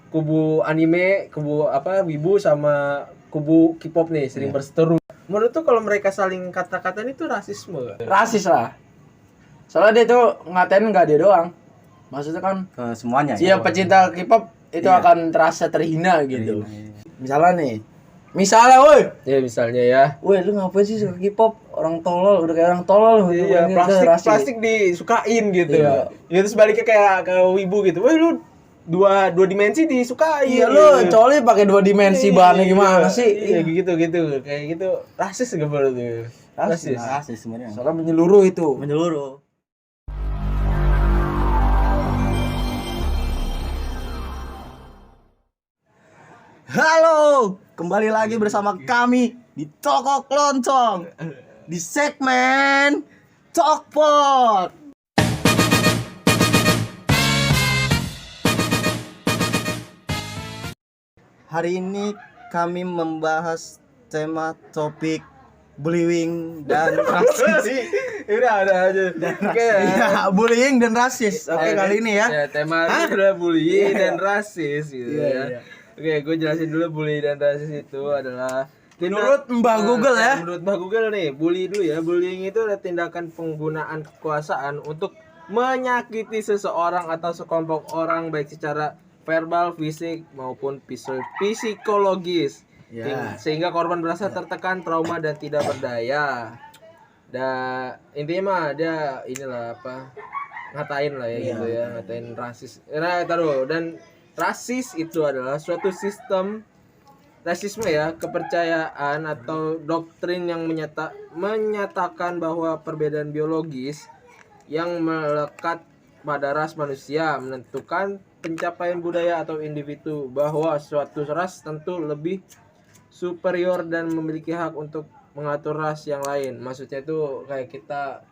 kubu anime, kubu wibu sama kubu K-pop nih sering berseteru. Menurut tuh kalau mereka saling kata-katain itu rasisme gak? Rasis lah. Soalnya dia tuh ngatain enggak dia doang. Maksudnya kan Ke semuanya siapa pecinta K-pop itu akan terasa terhina gitu. Misalnya woi. Ya misalnya ya. Woi, lu ngapain sih suka K-pop? Orang tolol, udah kayak orang tolol. Iya, plastik disukain gitu. Iya. Ya terus baliknya kayak ke wibu gitu. Woi lu dua dimensi disukain. Iya lu coli pakai 2 dimensi bahannya gimana sih? Iya gitu. Kayak gitu. Rasis gak menurut tuh? rasis sebenarnya. Soalnya menyeluruh itu. Menyeluruh. Halo, kembali lagi bersama kami di Toko Kloncong di segmen Talkpot. Hari ini kami membahas tema topik bullying dan rasis. Udah aja. Oke. Ya, bullying dan rasis. Oke, kali ini ya. Ya, tema adalah bullying dan rasis gitu ya. Oke, gue jelasin dulu bully dan rasis itu adalah Menurut Mbah Google ya. Menurut Mbah Google nih, bully dulu ya. Bullying itu adalah tindakan penggunaan kekuasaan untuk menyakiti seseorang atau sekelompok orang baik secara verbal, fisik maupun psikologis. Ya. Sehingga korban merasa tertekan, trauma dan tidak berdaya. Intinya mah dia inilah ngatain lah ya gitu ya, ngatain rasis. Nah, taruh dan rasis itu adalah suatu sistem rasisme ya, kepercayaan atau doktrin yang menyatakan bahwa perbedaan biologis yang melekat pada ras manusia menentukan pencapaian budaya atau individu, bahwa suatu ras tentu lebih superior dan memiliki hak untuk mengatur ras yang lain. Maksudnya itu kayak kita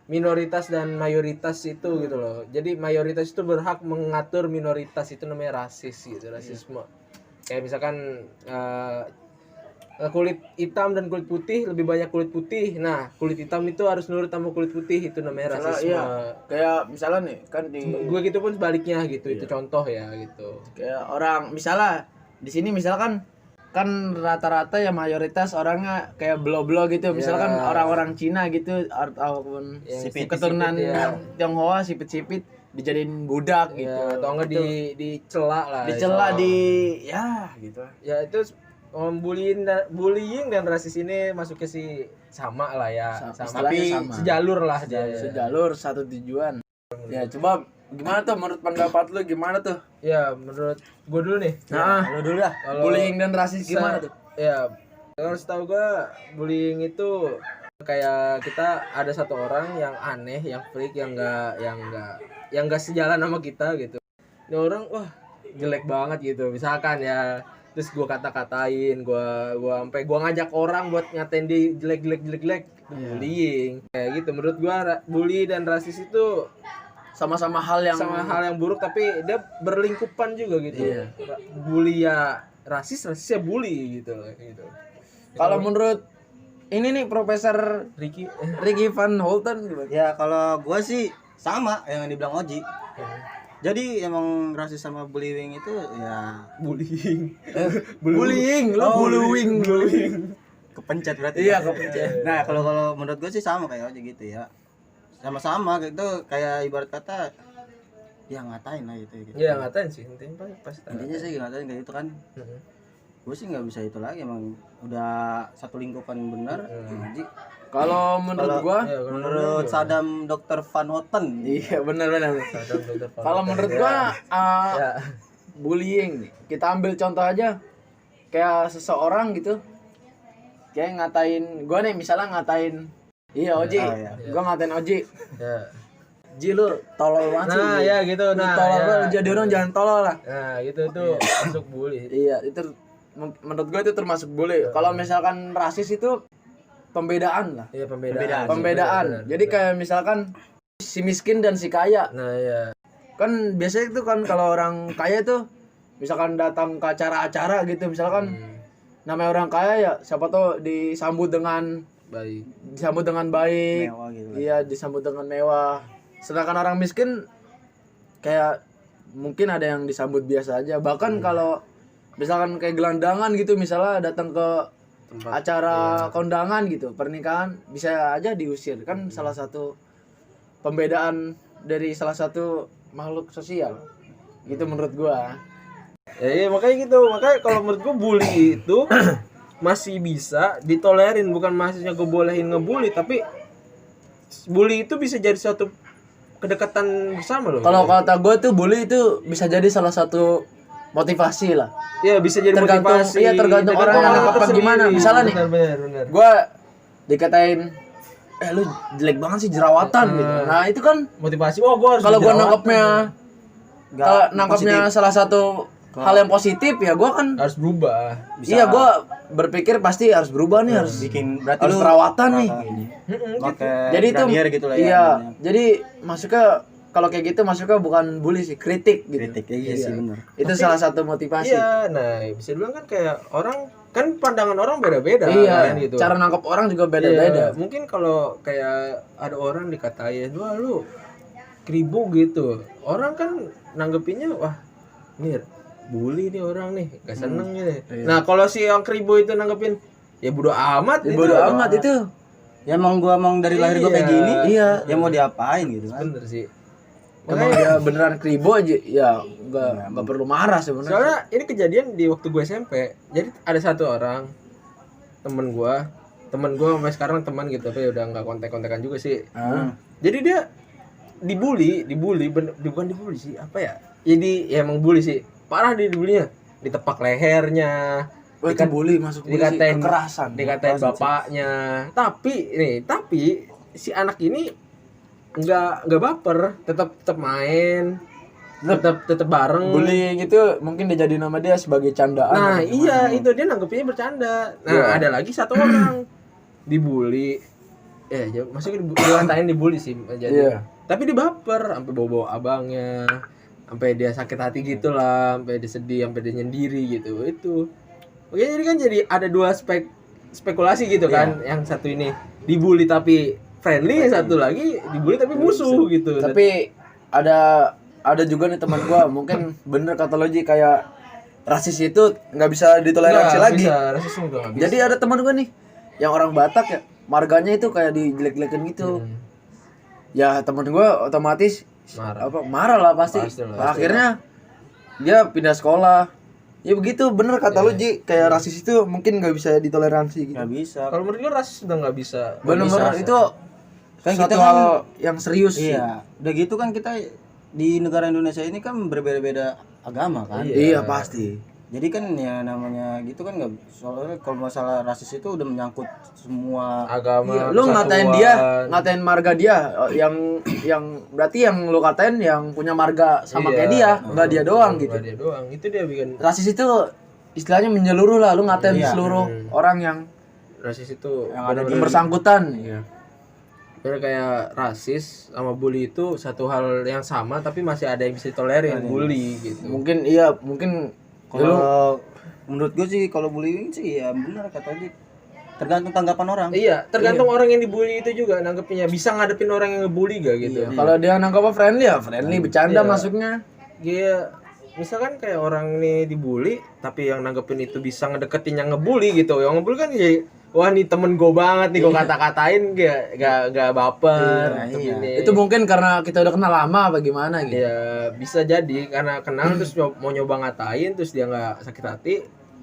minoritas dan mayoritas itu gitu loh. Jadi mayoritas itu berhak mengatur minoritas, itu namanya rasis gitu, rasisme. Kayak misalkan kulit hitam dan kulit putih, lebih banyak kulit putih. Nah, kulit hitam itu harus nurut sama kulit putih, itu namanya rasisme. Iya. Kayak misalnya nih kan di Gue gitu pun sebaliknya gitu. Itu contoh ya gitu. kayak orang misalnya di sini misalkan kan rata-rata ya mayoritas orangnya kayak belo-belo gitu. Misalkan orang-orang Cina gitu ataupun keturunan Tionghoa sipit-sipit dijadiin budak gitu. Atau enggak dicela lah. Dicela gitu. Ya itu bullying dan rasis ini masuknya sih sama lah ya. Tapi sama. sejalur lah aja. Sejalur satu tujuan. Ya coba gimana tuh menurut pendapat lu gimana tuh? Ya menurut gue dulu nih. Nah, Lu dulu dah. bullying dan rasis gimana tuh? Ya kalau setahu gue bullying itu kayak kita ada satu orang yang aneh, yang freak, yang enggak sejalan sama kita gitu. Ini orang wah jelek banget gitu. Misalkan ya terus gue kata-katain, gue sampai gue ngajak orang buat ngatain dia jelek bullying kayak gitu. Menurut gue bully dan rasis itu Sama-sama hal yang buruk, tapi dia berlingkupan juga gitu. Bully ya rasis ya bully gitu. Kalau menurut ini nih Profesor Ricky Van Houten gimana? Ya, kalau gua sih sama yang dibilang Oji. Jadi emang rasis sama bullying itu ya bullying. Bullying, bullying. Kepencet berarti. Iya, kepencet. Nah, kalau menurut gua sih sama kayak Oji gitu ya. Sama-sama gitu, kayak ibarat kata ya ngatain lah gitu. Ya ngatain sih, intinya pasti. Intinya sih ngatain kayak gitu kan. Gue sih nggak bisa itu lagi, emang udah satu lingkupan bener. Jadi Kalau menurut gua, menurut Saddam Dr. Van Houten. iya benar. Kalau menurut gua bullying nih. Kita ambil contoh aja. Kayak seseorang gitu. Kayak ngatain gua nih, misalnya ngatain Oji. Gua ngatain Oji. Ya. Ji lu tolol banget sih. Nah, ya gitu. Nah, tolol banget, jadi orang jangan tolol lah. Nah, gitu tuh masuk bully. Iya, itu menurut gua itu termasuk bully. Kalau misalkan rasis itu pembedaan lah. Iya, Pembedaan. Benar. Jadi kayak misalkan si miskin dan si kaya. Nah, ya. Kan biasanya itu kan kalau orang kaya tuh misalkan datang ke acara-acara gitu, misalkan namanya orang kaya ya siapa tuh disambut dengan baik. Mewah gitu. Iya, disambut dengan mewah. Sedangkan orang miskin kayak mungkin ada yang disambut biasa aja. Bahkan kalau misalkan kayak gelandangan gitu, misalnya datang ke acara kondangan gitu, pernikahan, bisa aja diusir. Kan salah satu pembedaan dari salah satu makhluk sosial. Gitu menurut gua. Ya, makanya gitu. Makanya kalau menurut gua bully itu masih bisa ditolerin, bukan maksudnya gue bolehin ngebully, tapi bully itu bisa jadi suatu kedekatan bersama loh. Kalau kata gue tuh bully itu bisa jadi salah satu motivasi lah. Iya, bisa jadi motivasi. Iya, tergantung orang yang nangkep apa gimana. Misalnya nih, benar. gue dikatain, lu jelek banget sih jerawatan gitu. Nah itu kan Motivasi. Oh, gua harus kalau gue dijerawatan. nangkepnya salah satu hal yang positif ya gue kan harus berubah. iya gue berpikir pasti harus berubah nih, harus bikin berarti harus lu perawatan nih. pakai Jadi itu barrier gitu lah ya. iya, namanya. jadi masuknya kalau kayak gitu masuknya bukan bully sih, kritik gitu. Kritik ya, iya sih benar. Itu Tapi- salah satu motivasi. Iya, nah bisa dibilang kan kayak orang kan pandangan orang beda-beda Iya, kan gitu. cara nangkep orang juga Iya, beda-beda. mungkin kalau kayak ada orang dikatain, wah lu kribo gitu. Orang kan nanggepinnya, wah Mir, bully nih orang nih, gak seneng nih. Iya. Nah kalau si yang kribo itu nanggepin, ya bodo amat. Ya, bodo amat itu. Ya emang dari lahir gua kayak Iya. gini. Iya. Ya mau diapain gitu kan. Bener sih. Emang dia beneran kribo aja, ya nggak perlu marah sebenarnya. Soalnya ini kejadian di waktu gue SMP. Jadi ada satu orang temen gue sampai sekarang teman gitu, tapi udah nggak kontak-kontakan juga sih. Jadi dia dibully, bukan dibully sih, apa ya? Jadi ya emang bully sih. Parah dia dibulinya. Ditepak lehernya. Wah, itu bully, masuk bully sih, Dikatain kekerasan. Dikatain bapaknya. Tapi si anak ini nggak baper, tetap main, tetap bareng. Bullying itu mungkin dia jadi nama dia sebagai candaan. Nah, atau iya gimana. itu dia nanggepinnya bercanda. Nah, Iya. ada lagi satu orang dibully. Maksudnya dilantain dibully sih jadi. Iya. Tapi dia baper sampai bawa-bawa abangnya. Sampai dia sakit hati gitu lah, sampai dia sedih, sampai dia nyendiri gitu. Itu. Oke, jadi ada dua spekulasi gitu kan. Yang satu ini dibully tapi friendly, yang satu lagi dibully tapi musuh gitu. Tapi ada juga nih teman gua, mungkin bener kata lo Ji, kayak rasis itu nggak bisa ditoleransi Nggak lagi. bisa, rasisme udah nggak bisa. Jadi ada teman gua nih yang orang Batak ya, marganya itu kayak dijelek-jelekin gitu. Ya teman gua otomatis marah lah pasti. Pastilah. Akhirnya dia pindah sekolah. Ya begitu, bener kata lu Ji, kayak rasis itu mungkin nggak bisa ditoleransi gitu. Nggak bisa. Kalau menurut gue rasis udah nggak bisa. Bener-bener itu Kan satu kita hal yang serius sih. Iya. Udah gitu kan kita di negara Indonesia ini kan berbeda-beda agama kan. Iya pasti. Jadi kan ya namanya gitu kan nggak, soalnya kalau masalah rasis itu udah menyangkut semua Agama. Iya, lu ngatain persatuan. dia, ngatain marga dia, yang berarti yang lu katain yang punya marga sama kayak dia, enggak dia doang gitu. Nggak dia doang. Itu dia bikin Rasis itu istilahnya menyeluruh lah, lu ngatain Iya. seluruh orang yang rasis itu Yang ada yang bersangkutan. Iya. bener kayak rasis sama bully itu satu hal yang sama tapi masih ada yang bisa ditolerin, bully gitu. Mungkin kalau menurut gue sih kalau bullying sih ya benar kata dia, tergantung tanggapan orang. Iya, tergantung orang yang dibully itu juga nanggepinnya. Bisa ngadepin orang yang ngebully gak gitu. Iya. Kalau dia nangkap apa friendly ya, friendly bercanda Iya. masuknya. Dia misalkan kayak orang nih dibully tapi yang nanggepin itu bisa ngedeketin yang ngebully gitu. Yang ngebully kan ya wah nih temen gue banget nih, gue kata-katain gak baper. Iya, Tapi ini- Itu mungkin karena kita udah kenal lama apa gimana gitu. ya bisa jadi karena kenal terus mau nyoba ngatain terus dia nggak sakit hati,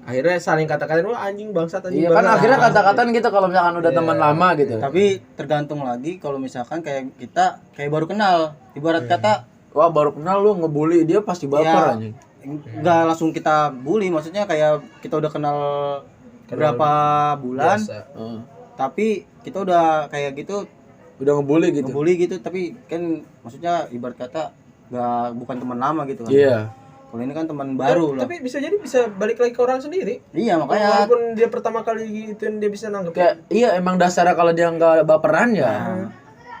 akhirnya saling kata-katain, wah anjing bangsat anjing Iya kan bangsat. akhirnya kata-kataan gitu kalau misalkan udah teman lama gitu. Tapi tergantung lagi kalau misalkan kayak kita kayak baru kenal, ibarat kata Wah baru kenal lu ngebully dia pasti baper Ya. anjing. nggak langsung kita bully, maksudnya kayak kita udah kenal berapa bulan, Biasa. tapi kita udah kayak gitu Udah ngebully gitu. ngebully gitu, tapi kan maksudnya ibarat kata bukan teman lama gitu kan. Iya. Kalau ini kan teman baru lah. Tapi bisa jadi bisa balik lagi ke orang sendiri. Iya makanya Walaupun dia pertama kali gituin dia bisa nanggep. Kayak iya emang dasarnya kalau dia nggak baperan ya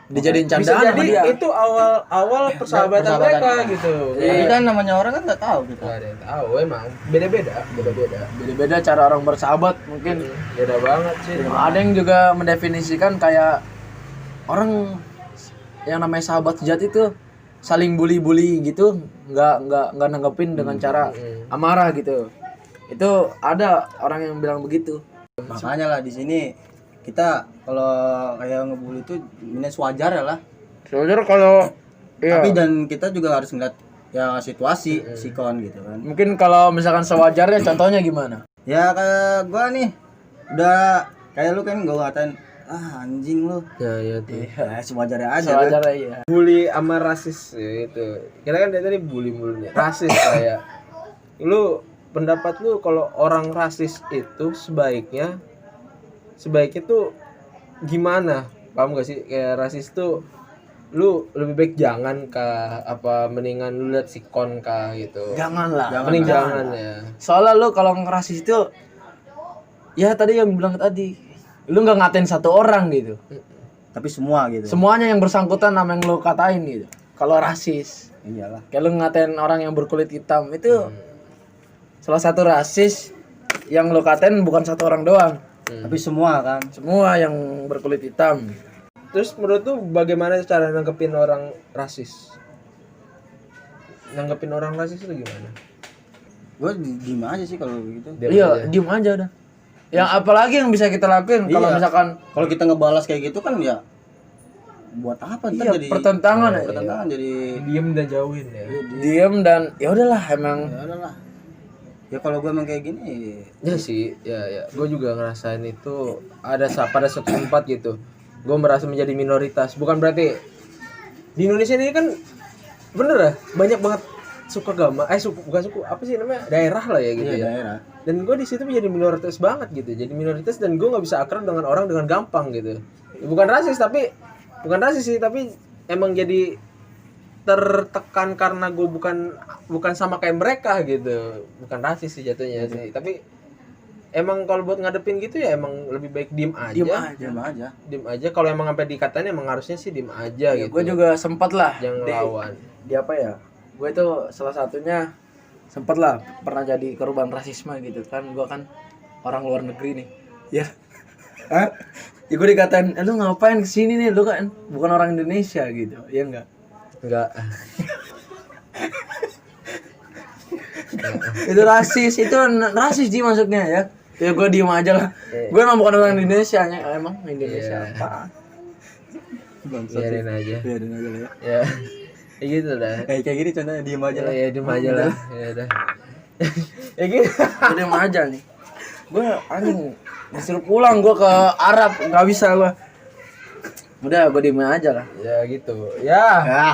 dijadiin Bisa candaan sama jadi dia. itu awal persahabatan mereka gitu. tapi kan namanya orang kan nggak tahu kita. Gak ada yang tahu emang beda-beda. Beda-beda cara orang bersahabat mungkin. Beda banget sih. Ada yang juga mendefinisikan kayak orang yang namanya sahabat sejati itu saling bully-bully gitu, nggak nanggepin dengan cara amarah gitu. Itu ada orang yang bilang begitu. Makanya lah di sini kita kalau kayak ngebully itu ini sewajar ya lah. Sebenarnya kalau Tapi dan kita juga harus ngeliat ya situasi sikon gitu kan. mungkin kalau misalkan sewajarnya contohnya gimana? Ya kayak gua nih udah kayak lu kan gua ngatain anjing lu. Ya tuh. Ya sewajarnya aja. Sewajarnya iya. Bully sama rasis ya, itu. Kita kan dari tadi bully mulu nih. Rasis kayak. Lu pendapat lu kalau orang rasis itu sebaiknya tuh gimana? Paham gak sih kayak rasis tuh lu lebih baik jangan kah apa mendingan lu lihat sikon kah gitu. Janganlah. Mending jangan ya. Soalnya lu kalau ngerasis itu ya tadi yang bilang tadi, lu nggak ngatain satu orang gitu. Tapi semua gitu. Semuanya yang bersangkutan sama yang lu katain gitu. Kalau rasis, Iyalah. kayak lu ngatain orang yang berkulit hitam itu salah satu rasis yang lu katain bukan satu orang doang. Tapi semua kan. Semua yang berkulit hitam. Terus menurut tuh bagaimana cara nanggepin orang rasis? Nanggepin orang rasis itu gimana? Gue diem aja sih kalau gitu. Iya, diem aja udah. Yang apalagi yang bisa kita lakuin kalau Iya. misalkan Kalau kita ngebalas kayak gitu kan ya buat apa ntar iya, jadi pertentangan ya. pertentangan jadi Diem dan jauhin ya. Diem dan ya udahlah emang ya udahlah. Ya kalau gue emang kayak gini Ya sih, ya. Gue juga ngerasain itu pada suatu tempat gitu. Gue merasa menjadi minoritas. Bukan berarti di Indonesia ini kan bener ya banyak banget suku agama, bukan suku apa sih namanya daerah lah ya gitu iya, ya. daerah. Dan gue di situ menjadi minoritas banget gitu. Jadi minoritas dan gue nggak bisa akrab dengan orang dengan gampang gitu. Ya, bukan rasis sih tapi emang jadi tertekan karena gue bukan sama kayak mereka gitu. Bukan rasis sih jatuhnya sih. Tapi emang kalau buat ngadepin gitu ya emang lebih baik diem aja. Diem aja. Kalau emang sampai dikatain emang harusnya sih diem aja gitu. gue juga sempat lah Jangan lawan. di apa ya, gue itu salah satunya sempat lah pernah jadi korban rasisme gitu kan. Gue kan orang luar negeri nih ya. Hah? Ya gue dikatain, lu ngapain kesini nih, lu kan bukan orang Indonesia gitu, ya enggak? Enggak. Itu rasis, itu rasis sih maksudnya ya. Ya gue diem aja lah. Gue emang bukan orang Indonesia, emang Indonesia apa? Biarin aja. Biarin aja lah ya. Ya. Ya gitu dah. Kayak gini contohnya diem aja lah. Ya diem aja lah. Ya udah. Ya gitu. Gue diem aja nih. Gue anjing disuruh pulang gue ke Arab, nggak bisa gue. Udah gue diem aja lah. Ya gitu. Ya. Ya,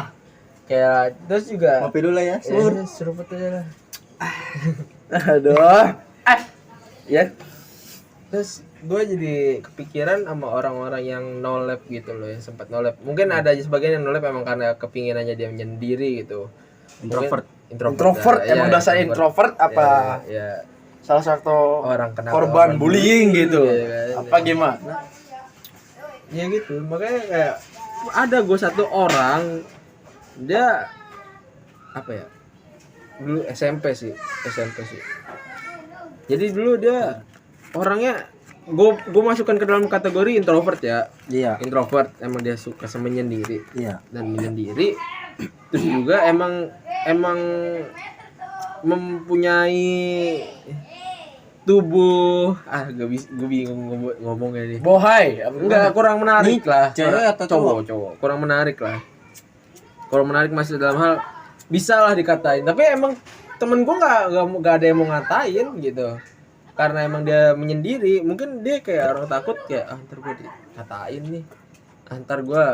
Kayak terus juga ngopi dulu lah ya. seruput aja lah. Aduh. Ya. Terus gue jadi kepikiran sama orang-orang yang no lab gitu loh, yang sempat no lab. Mungkin ada aja sebagian yang no lab emang karena kepinginannya dia menyendiri gitu. Introvert. Introvert, Ya, emang dasar introvert apa? Ya. Salah satu Orang kena korban bullying gitu. Iya kan. Apa gimana? Ya gitu, makanya kayak ada gue satu orang dia apa ya, dulu SMP sih. Jadi dulu dia orangnya gue masukkan ke dalam kategori introvert ya. Iya. Introvert, emang dia suka sama menyendiri Iya. dan menyendiri. Terus juga emang mempunyai tubuh gak bisa, gue bingung ngomongnya nih. Bohai, Enggak, kurang menarik lah. Cewek atau cowok? Kurang menarik lah. Kurang menarik masih dalam hal bisa lah dikatain. Tapi emang temen gue nggak ada yang mau ngatain gitu. Karena emang dia menyendiri. Mungkin dia kayak orang takut kayak ntar gue dikatain nih. Ntar gue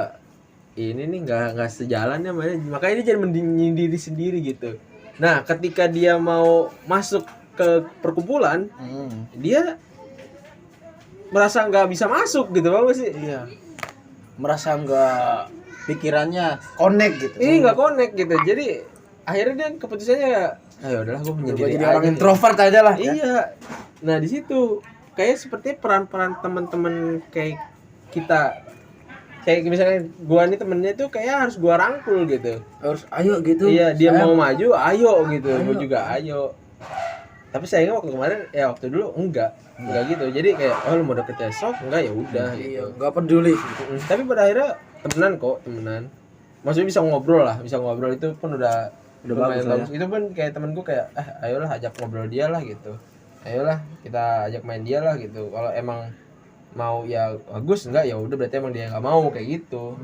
ini nih nggak sejalan ya. Makanya dia jadi menyendiri sendiri gitu. Nah, ketika dia mau masuk ke perkumpulan, dia merasa nggak bisa masuk gitu, apa sih? Iya. Merasa nggak Pikirannya connect gitu. Ini nggak connect gitu. Jadi akhirnya dia keputusannya ya udahlah gue menyendiri Jadi aja orang nih. introvert aja lah. Ya. Iya. Nah di situ kayak seperti peran-peran teman-teman kayak kita, kayak misalnya gua nih temennya tuh kayak harus gua rangkul gitu. Harus ayo gitu. Iya, dia Saya- mau maju, ayo gitu. Gua juga ayo. Tapi sayangnya waktu kemarin waktu dulu enggak gitu. Jadi kayak lu mau deket ya sok, enggak ya udah Iya, gitu. nggak peduli. Tapi pada akhirnya temenan. maksudnya bisa ngobrol itu pun udah bagus lah bagus. Itu pun kayak temen gue kayak ayolah ajak ngobrol dia lah gitu, ayolah kita ajak main dia lah gitu. Kalau emang mau ya bagus, enggak ya udah berarti emang dia nggak mau kayak gitu.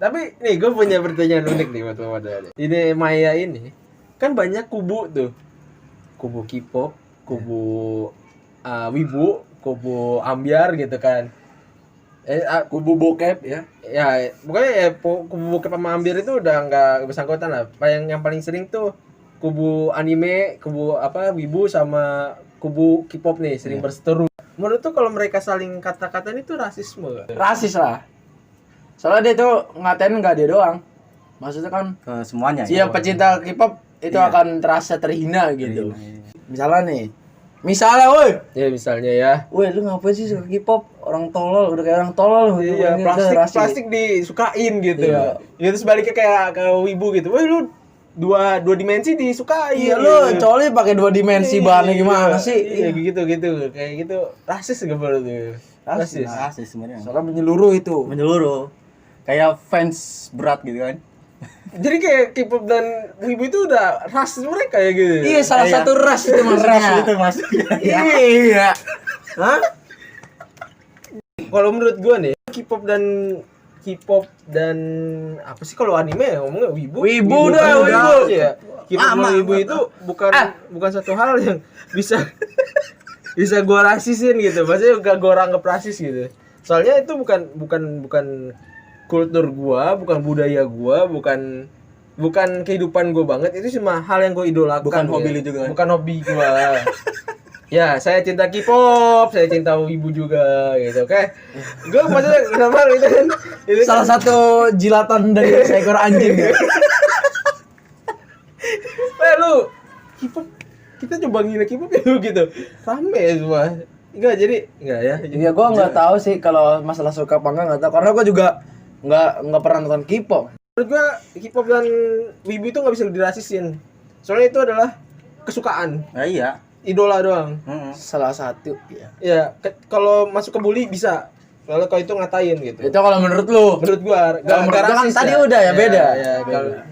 Tapi nih gue punya pertanyaan unik nih buat Mada. Ini Maya ini kan banyak kubu tuh, kubu K-pop, kubu wibu, kubu ambyar gitu kan. Kubu bokep ya. Ya pokoknya ya kubu bokep sama ambyar itu udah nggak bersangkutan lah. Yang paling sering tuh kubu anime, kubu wibu sama kubu K-pop nih sering berseteru. Menurut tuh kalau mereka saling kata-katain itu rasisme gak? Rasis lah. Soalnya dia tuh ngatain nggak dia doang. Maksudnya kan Ke semuanya. siapa pecinta K-pop itu akan terasa terhina gitu. Misalnya woi. Ya misalnya ya. Woi, lu ngapain sih suka K-pop? Orang tolol, udah kayak orang tolol. Iya, plastik disukain gitu. Iya. Ya terus baliknya kayak ke wibu gitu. Woi lu dua dimensi disukain. Iya, lu coli pakai 2 dimensi bahannya gimana sih? Iya gitu. Kayak gitu. Rasis gak boleh tuh. Rasis. Rasis sebenarnya. Soalnya menyeluruh itu. Menyeluruh. Kayak fans berat gitu kan. Jadi kayak K-pop dan wibu itu udah ras mereka ya gitu. Iya, salah satu ras itu maksudnya. Ras itu maksudnya. Iya. Hah? Kalau menurut gua nih, K-pop dan apa sih kalau anime ya ngomongnya wibu. Wibu kan dah, wibu. Ya. K-pop sama wibu itu bukan satu hal yang bisa gua rasisin gitu. Maksudnya gak gua anggap rasis gitu. Soalnya itu bukan kultur gua, bukan budaya gua, bukan kehidupan gua banget. Itu cuma hal yang gua idolakan. Bukan ya. hobi lu juga kan? Bukan hobi gua. Ya, saya cinta K-pop, saya cinta wibu juga gitu. Oke. Gua maksudnya kenapa itu kan Salah satu jilatan dari seekor anjing ya. lu K-pop kita coba ngina K-pop yuk gitu. Rame semua. Enggak ya. Iya, gua nggak tahu sih kalau masalah suka apa enggak tahu. Karena gua juga nggak pernah nonton K-pop. Menurut gua K-pop dan wibu itu nggak bisa dirasisin. Soalnya itu adalah kesukaan, Nah, iya. idola doang. Salah satu ya. Ya, kalau masuk ke bully bisa. Kalau itu ngatain gitu. Itu kalau menurut lu. Menurut gua Kalau menurut gua kan rasis tadi udah ya, beda. Ya,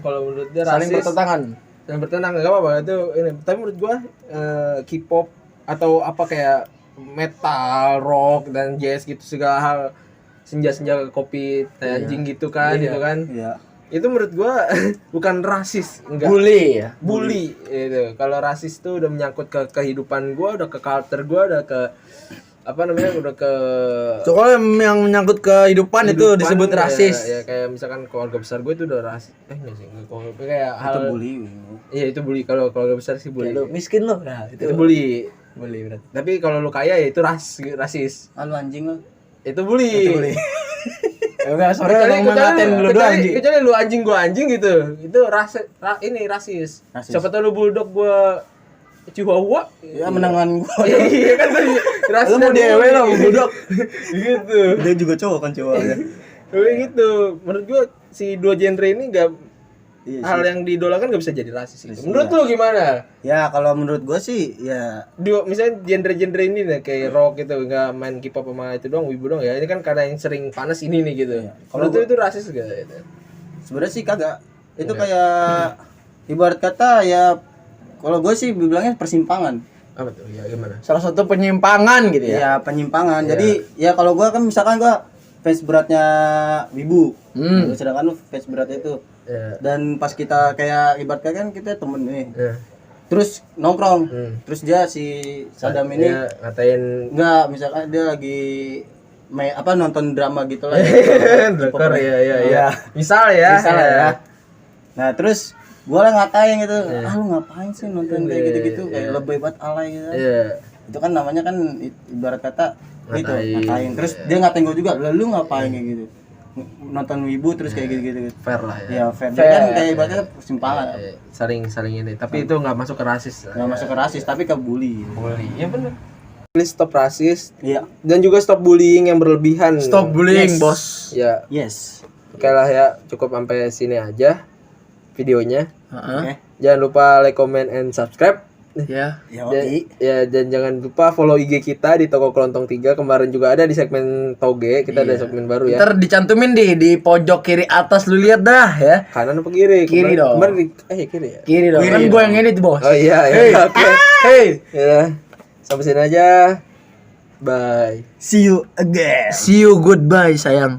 kalau menurut dia Saling rasis. bertentangan. Saling bertentangan enggak apa-apa itu ini. Tapi menurut gua K-pop atau apa kayak metal, rock dan jazz gitu segala hal senja-senja kopi teh anjing gitu kan gitu kan. Iya. Itu menurut gua bukan rasis, enggak. Bully ya. Bully itu. Kalau rasis tuh udah menyangkut ke kehidupan gua, udah ke culture gua, udah ke udah ke Soalnya yang menyangkut kehidupan itu disebut rasis. Ya kayak misalkan keluarga besar gue itu udah rasis. Enggak sih, kayak hal Itu bully. Iya, itu bully. Kalau keluarga besar sih bully. Lu miskin lu. Nah, Itu bully. bully berarti. Tapi kalau lu kaya ya itu rasis. Lu anjing lu. Itu bully. Ya enggak, sebenarnya emang ngatain lu doang anjing. Kecuali lu anjing gua anjing gitu. Itu rasis. Siapa tahu lu bulldog gua Chihuahua. Ya menangan gua. Iya kan tadi rasis. Lu mau dewe lah bulldog. Gitu. Dia juga cowok kan cowok ya. Kayak gitu. Menurut gua si dua genre ini enggak hal sih. yang diidolakan nggak bisa jadi rasis gitu. Menurut lu gimana? Ya kalau menurut gua sih ya Misalnya genre-genre ini nih kayak rock gitu nggak main K-pop sama itu doang, wibu doang ya. Ini kan karena yang sering panas ini nih gitu. Iya. Kalau itu rasis gak gitu? sebenarnya sih kagak. Itu kayak ibarat kata ya kalau gue sih bilangnya persimpangan. Apa tuh? Ya gimana? Salah satu penyimpangan gitu ya. Ya penyimpangan. Iya. Jadi ya kalau gue kan misalkan gue fans beratnya wibu. Sedangkan lu fans beratnya itu. Ya. Dan pas kita kayak ibaratnya kan kita temen nih. Ya. Terus nongkrong. Terus dia si Sadam ini Dia ngatain enggak, misalkan dia lagi nonton drama gitu lah. drakor ya. Misal ya. Nah, terus gua lah ngatain gitu. Lu ngapain sih nonton kayak gitu-gitu kayak lebay banget alay gitu. Iya. Itu kan namanya kan ibarat kata gitu, Ngatain. ngatain. Terus dia ngatain gua juga, "Lah lu ngapain kayak gitu?" Nonton wibu terus kayak gitu-gitu. Fair lah ya. Ya, fair. Dia kan kayak ibaratnya persimpangan. Saling ini. Tapi itu nggak masuk ke rasis. Nggak masuk ke rasis tapi ke bully. Bully. Iya benar. Please stop rasis Iya. dan juga stop bullying yang berlebihan. Stop bullying, Yes. bos. Ya. Yes. Oke lah ya, cukup sampai sini aja videonya. Oke. Jangan lupa like, comment, and subscribe. Ya. Dan jangan lupa follow IG kita di Toko Kelontong 3. Kemarin juga ada di segmen Toge, kita ada segmen baru ya. Ntar dicantumin di pojok kiri atas, lu lihat dah ya. Kanan apa kiri? Kiri dong. Kemarin kiri ya. Kiri dong. Kan gue yang edit, Bos. Oh iya, Hey. ya. Oke. Hey. Ya. Sampai sini aja. Bye. See you again. See you, goodbye sayang.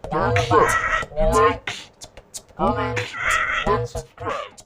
Jangan lupa di like, komen, dan subscribe.